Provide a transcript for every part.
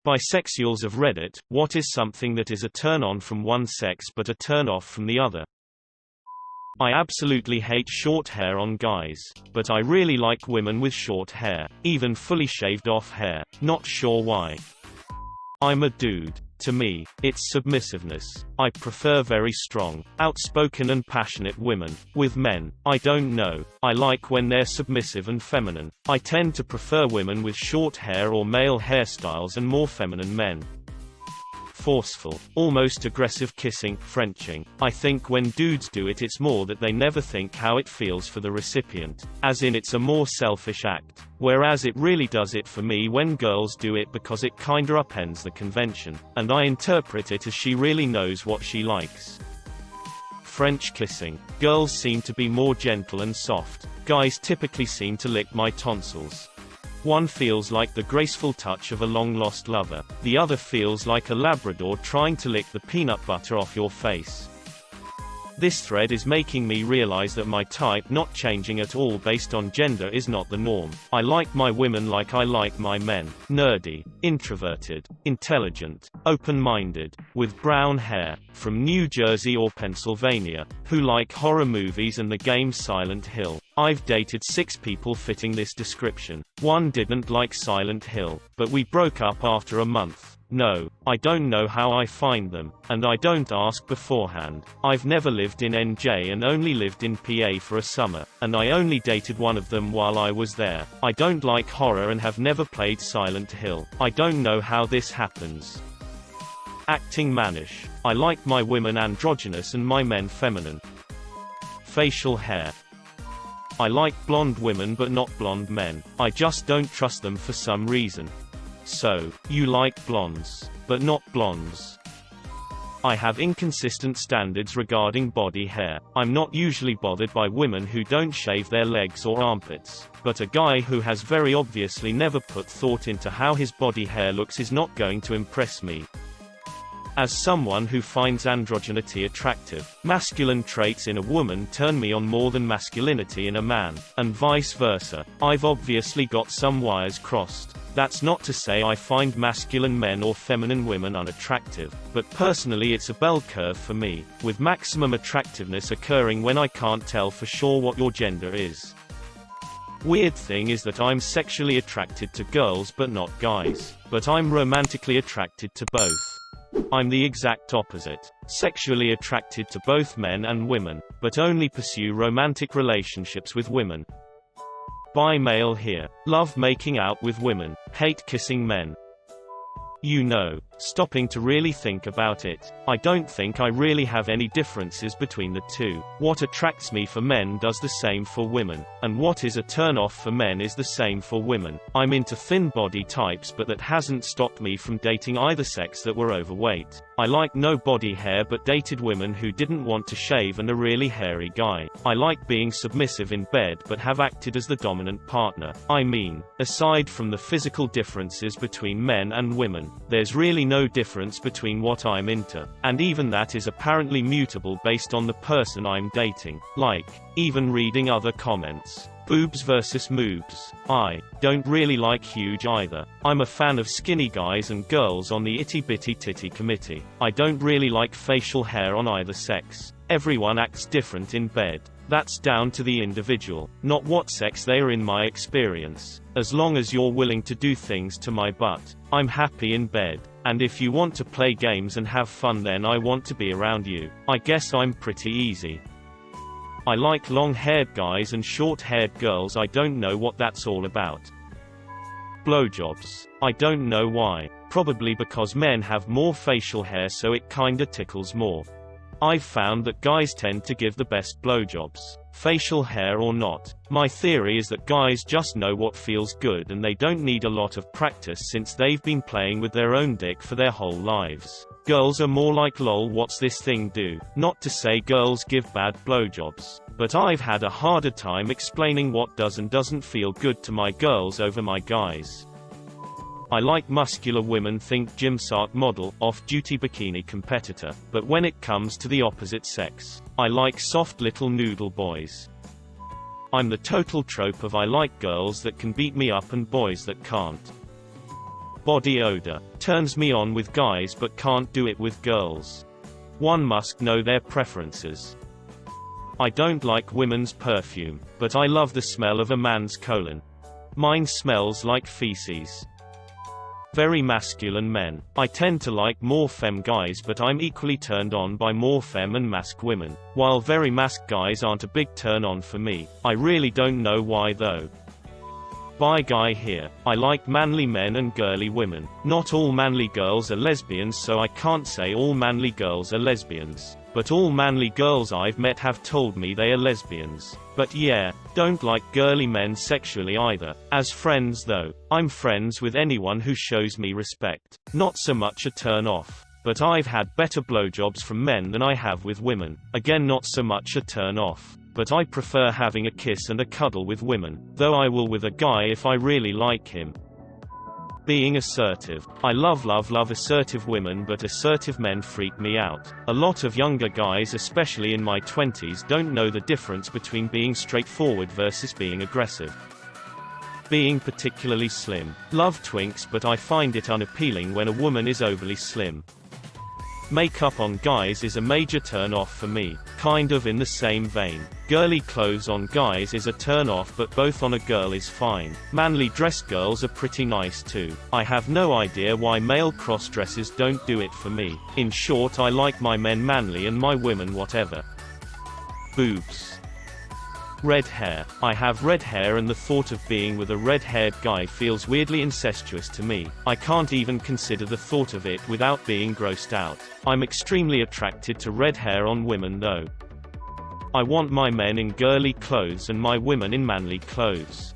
Bisexuals of Reddit, what is something that is a turn-on from one sex but a turn-off from the other? I absolutely hate short hair on guys, but I really like women with short hair, even fully shaved off hair, not sure why. I'm a dude. To me, it's submissiveness. I prefer very strong, outspoken and passionate women. With men, I don't know. I like when they're submissive and feminine. I tend to prefer women with short hair or male hairstyles and more feminine men. Forceful, almost aggressive kissing, Frenching. I think when dudes do it, it's more that they never think how it feels for the recipient, as in it's a more selfish act. Whereas it really does it for me when girls do it because it kinda upends the convention, and I interpret it as she really knows what she likes. French kissing. Girls seem to be more gentle and soft. Guys typically seem to lick my tonsils. One feels like the graceful touch of a long-lost lover. The other feels like a Labrador trying to lick the peanut butter off your face. This thread is making me realize that my type not changing at all based on gender is not the norm. I like my women like I like my men. Nerdy, introverted, intelligent, open-minded, with brown hair, from New Jersey or Pennsylvania, who like horror movies and the game Silent Hill. I've dated 6 people fitting this description. One didn't like Silent Hill, but we broke up after a month. No, I don't know how I find them, and I don't ask beforehand. I've never lived in NJ and only lived in PA for a summer, and I only dated one of them while I was there. I don't like horror and have never played Silent Hill. I don't know how this happens. Acting mannish. I like my women androgynous and my men feminine. Facial hair. I like blonde women but not blonde men. I just don't trust them for some reason. So, you like blondes, but not blondes. I have inconsistent standards regarding body hair. I'm not usually bothered by women who don't shave their legs or armpits, but a guy who has very obviously never put thought into how his body hair looks is not going to impress me. As someone who finds androgyny attractive, masculine traits in a woman turn me on more than masculinity in a man, and vice versa. I've obviously got some wires crossed. That's not to say I find masculine men or feminine women unattractive, but personally it's a bell curve for me, with maximum attractiveness occurring when I can't tell for sure what your gender is. Weird thing is that I'm sexually attracted to girls but not guys, but I'm romantically attracted to both. I'm the exact opposite. Sexually attracted to both men and women, but only pursue romantic relationships with women. Bi male here. Love making out with women, hate kissing men. You know, stopping to really think about it, I don't think I really have any differences between the two. What attracts me for men does the same for women, and what is a turn-off for men is the same for women. I'm into thin body types, but that hasn't stopped me from dating either sex that were overweight. I like no body hair but dated women who didn't want to shave and a really hairy guy. I like being submissive in bed but have acted as the dominant partner. I mean, aside from the physical differences between men and women, there's really no difference between what I'm into, and even that is apparently mutable based on the person I'm dating. Like, even reading other comments. Boobs versus moobs. I don't really like huge either. I'm a fan of skinny guys and girls on the itty bitty titty committee. I don't really like facial hair on either sex. Everyone acts different in bed. That's down to the individual, not what sex they are in my experience. As long as you're willing to do things to my butt, I'm happy in bed. And if you want to play games and have fun, then I want to be around you. I guess I'm pretty easy. I like long-haired guys and short-haired girls. I don't know what that's all about. Blowjobs. I don't know why. Probably because men have more facial hair, so it kinda tickles more. I've found that guys tend to give the best blowjobs, facial hair or not. My theory is that guys just know what feels good and they don't need a lot of practice since they've been playing with their own dick for their whole lives. Girls are more like lol, what's this thing do? Not to say girls give bad blowjobs, but I've had a harder time explaining what does and doesn't feel good to my girls over my guys. I like muscular women, think Gymshark model, off-duty bikini competitor, but when it comes to the opposite sex, I like soft little noodle boys. I'm the total trope of I like girls that can beat me up and boys that can't. Body odor. Turns me on with guys but can't do it with girls. One must know their preferences. I don't like women's perfume, but I love the smell of a man's colon. Mine smells like feces. Very masculine men. I tend to like more femme guys, but I'm equally turned on by more femme and masc women. While very masc guys aren't a big turn on for me, I really don't know why though. Bi guy here. I like manly men and girly women. Not all manly girls are lesbians, so I can't say all manly girls are lesbians. But all manly girls I've met have told me they are lesbians. But yeah, don't like girly men sexually either. As friends though, I'm friends with anyone who shows me respect. Not so much a turn off. But I've had better blowjobs from men than I have with women. Again, not so much a turn off. But I prefer having a kiss and a cuddle with women, though I will with a guy if I really like him. Being assertive. I love assertive women, but assertive men freak me out. A lot of younger guys, especially in my 20s, don't know the difference between being straightforward versus being aggressive. Being particularly slim. Love twinks, but I find it unappealing when a woman is overly slim. Makeup on guys is a major turn off for me, kind of in the same vein. Girly clothes on guys is a turn off, but both on a girl is fine. Manly dressed girls are pretty nice too. I have no idea why male cross dresses don't do it for me. In short, I like my men manly and my women whatever. Boobs. Red hair. I have red hair, and the thought of being with a red-haired guy feels weirdly incestuous to me. I can't even consider the thought of it without being grossed out. I'm extremely attracted to red hair on women though. I want my men in girly clothes and my women in manly clothes.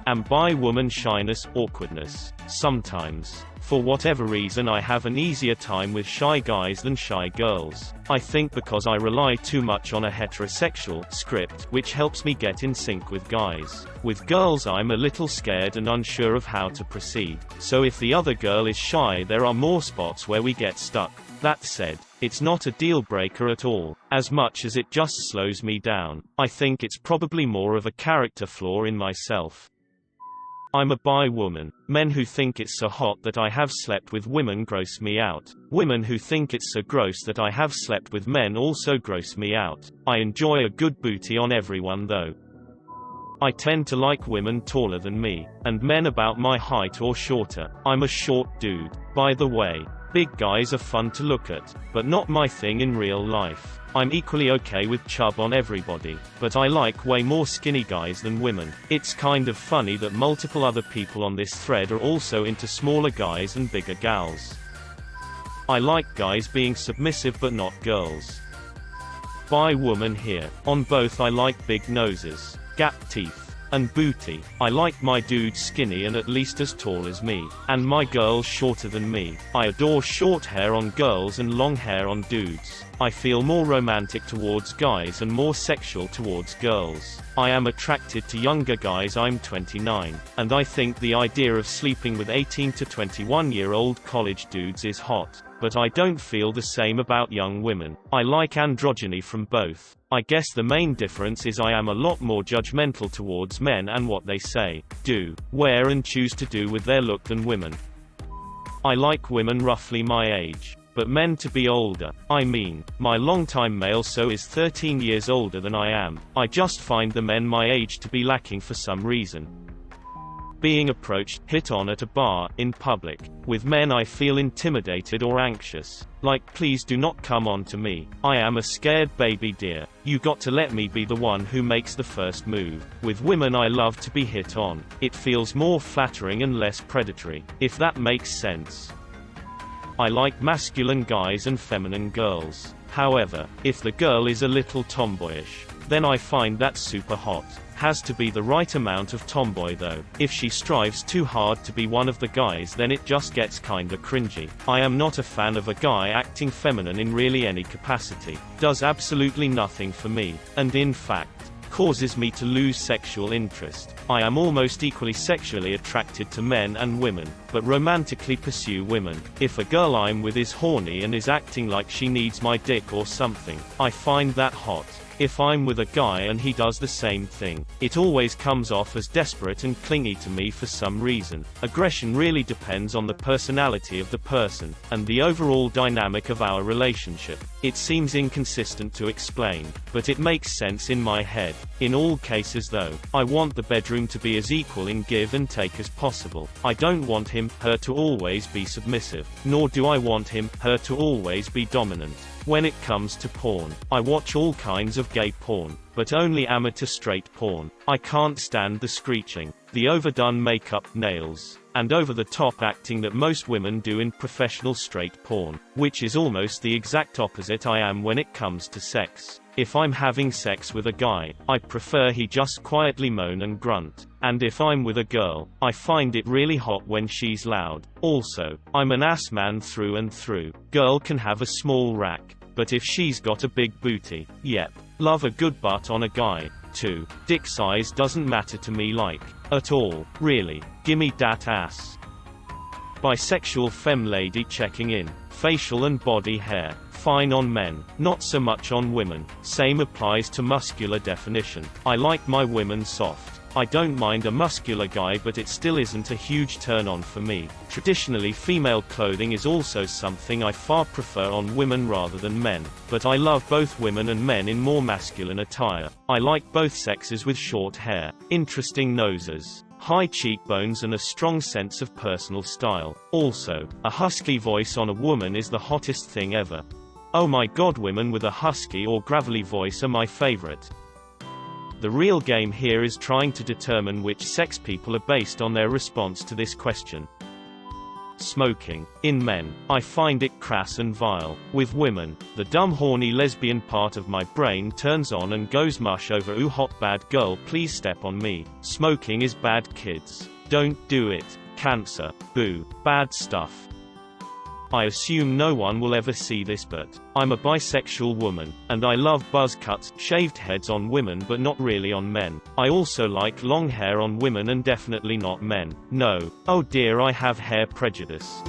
Am bi woman shyness, awkwardness. Sometimes. For whatever reason, I have an easier time with shy guys than shy girls. I think because I rely too much on a heterosexual script, which helps me get in sync with guys. With girls I'm a little scared and unsure of how to proceed. So if the other girl is shy, there are more spots where we get stuck. That said, it's not a deal breaker at all, as much as it just slows me down. I think it's probably more of a character flaw in myself. I'm a bi woman. Men who think it's so hot that I have slept with women gross me out. Women who think it's so gross that I have slept with men also gross me out. I enjoy a good booty on everyone though. I tend to like women taller than me, and men about my height or shorter. I'm a short dude. By the way, big guys are fun to look at, but not my thing in real life. I'm equally okay with chub on everybody, but I like way more skinny guys than women. It's kind of funny that multiple other people on this thread are also into smaller guys and bigger gals. I like guys being submissive but not girls. Bi woman here. On both I like big noses, gap teeth, and booty. I like my dude skinny and at least as tall as me, and my girls shorter than me. I adore short hair on girls and long hair on dudes. I feel more romantic towards guys and more sexual towards girls. I am attracted to younger guys. I'm 29, and I think the idea of sleeping with 18 to 21-year-old college dudes is hot. But I don't feel the same about young women. I like androgyny from both. I guess the main difference is I am a lot more judgmental towards men and what they say, do, wear and choose to do with their look than women. I like women roughly my age, but men to be older. I mean, my longtime male so is 13 years older than I am. I just find the men my age to be lacking for some reason. Being approached, hit on at a bar, in public. With men I feel intimidated or anxious. Like, please do not come on to me. I am a scared baby deer. You got to let me be the one who makes the first move. With women I love to be hit on. It feels more flattering and less predatory, if that makes sense. I like masculine guys and feminine girls. However, if the girl is a little tomboyish, then I find that super hot. Has to be the right amount of tomboy though. If she strives too hard to be one of the guys, then it just gets kinda cringy. I am not a fan of a guy acting feminine in really any capacity. Does absolutely nothing for me, and in fact, causes me to lose sexual interest. I am almost equally sexually attracted to men and women, but romantically pursue women. If a girl I'm with is horny and is acting like she needs my dick or something, I find that hot. If I'm with a guy and he does the same thing, it always comes off as desperate and clingy to me for some reason. Aggression really depends on the personality of the person, and the overall dynamic of our relationship. It seems inconsistent to explain, but it makes sense in my head. In all cases though, I want the bedroom to be as equal in give and take as possible. I don't want him, her to always be submissive, nor do I want him, her to always be dominant. When it comes to porn, I watch all kinds of gay porn, but only amateur straight porn. I can't stand the screeching, the overdone makeup, nails, and over-the-top acting that most women do in professional straight porn, which is almost the exact opposite I am when it comes to sex. If I'm having sex with a guy, I prefer he just quietly moan and grunt. And if I'm with a girl, I find it really hot when she's loud. Also, I'm an ass man through and through. Girl can have a small rack, but if she's got a big booty, yep. Love a good butt on a guy, too. Dick size doesn't matter to me like, at all, really. Gimme dat ass. Bisexual femme lady checking in. Facial and body hair. Fine on men, not so much on women. Same applies to muscular definition. I like my women soft. I don't mind a muscular guy, but it still isn't a huge turn on for me. Traditionally, female clothing is also something I far prefer on women rather than men, but I love both women and men in more masculine attire. I like both sexes with short hair, interesting noses, high cheekbones and a strong sense of personal style. Also, a husky voice on a woman is the hottest thing ever. Oh my god, women with a husky or gravelly voice are my favorite. The real game here is trying to determine which sex people are based on their response to this question. Smoking. In men, I find it crass and vile. With women, the dumb horny lesbian part of my brain turns on and goes mush over ooh hot bad girl please step on me. Smoking is bad, kids. Don't do it. Cancer. Boo. Bad stuff. I assume no one will ever see this, but I'm a bisexual woman, and I love buzz cuts, shaved heads on women but not really on men. I also like long hair on women and definitely not men. No. Oh dear, I have hair prejudice.